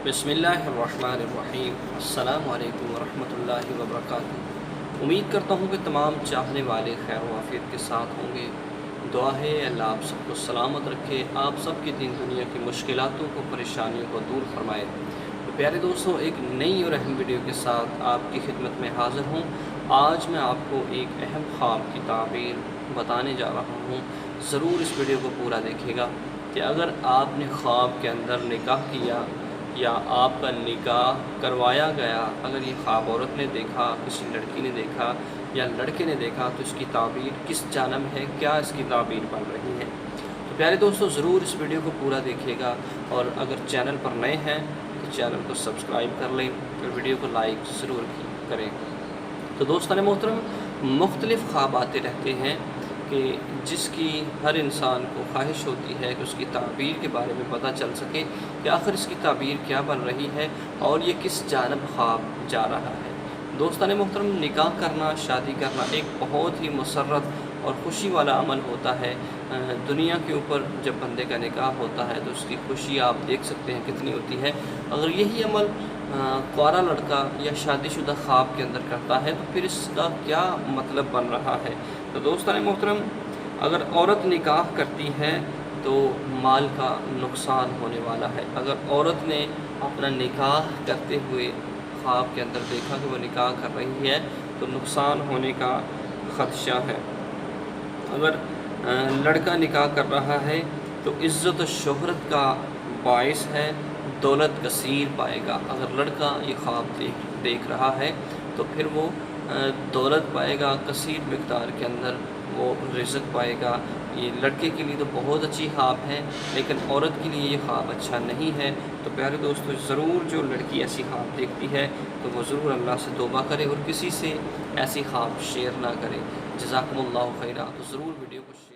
बिस्मिल्लाहिर्रहमानिर्रहीम। अस्सलामु अलैकुम वरहमतुल्लाहि वबरकातुहू। उम्मीद करता हूँ कि तमाम चाहने वाले खैर वाफियत के साथ होंगे। दुआ है अल्लाह आप सबको सलामत रखे, आप सब की दीन दुनिया की मुश्किलातों को, परेशानियों को दूर फरमाए। तो प्यारे दोस्तों, एक नई और अहम वीडियो के साथ आपकी खिदमत में हाज़िर हूँ। आज मैं आपको एक अहम ख्वाब की ताबीर बताने जा रहा हूँ। ज़रूर इस वीडियो को पूरा देखिएगा कि अगर आपने ख्वाब के अंदर निकाह किया या आपका निकाह करवाया गया, अगर ये ख्वाब औरत ने देखा, किसी लड़की ने देखा या लड़के ने देखा, तो इसकी ताबीर किस जानब है, क्या इसकी ताबीर बन रही है। तो प्यारे दोस्तों, ज़रूर इस वीडियो को पूरा देखिएगा और अगर चैनल पर नए हैं तो चैनल को सब्सक्राइब कर लें और वीडियो को लाइक ज़रूर करें। तो दोस्तों मोहतरम, मुख्तलिफ़ ख्वाब आते रहते हैं कि जिसकी हर इंसान को ख्वाहिश होती है कि उसकी ताबीर के बारे में पता चल सके कि आखिर इसकी ताबीर क्या बन रही है और ये किस जानब ख्वाब जा रहा है। दोस्तान मोहतरम, निकाह करना, शादी करना एक बहुत ही मुसर्रत और ख़ुशी वाला अमल होता है। दुनिया के ऊपर जब बंदे का निकाह होता है तो उसकी खुशी आप देख सकते हैं कितनी होती है। अगर यही अमल कुंवारा लड़का या शादीशुदा ख्वाब के अंदर करता है तो फिर इसका क्या मतलब बन रहा है। तो दोस्तान मोहतरम, अगर औरत निकाह करती है तो माल का नुकसान होने वाला है। अगर औरत ने अपना निकाह करते हुए ख्वाब के अंदर देखा कि वो निकाह कर रही है तो नुकसान होने का ख़दशा है। अगर लड़का निकाह कर रहा है तो इज़्ज़त और शोहरत का बाइस है, दौलत कसीर पाएगा। अगर लड़का ये ख्वाब देख रहा है तो फिर वो दौलत पाएगा, कसीर मिक़दार के अंदर वो रिज़्क़ पाएगा। ये लड़के के लिए तो बहुत अच्छी ख्वाब है, लेकिन औरत के लिए ये ख्वाब अच्छा नहीं है। तो प्यारे दोस्तों, ज़रूर जो लड़की ऐसी ख्वाब देखती है तो वो ज़रूर अल्लाह से तौबा करे और किसी से ऐसी ख्वाब शेयर ना करे। जज़ाकुमुल्लाहु खैरा। तो ज़रूर वीडियो को शेयर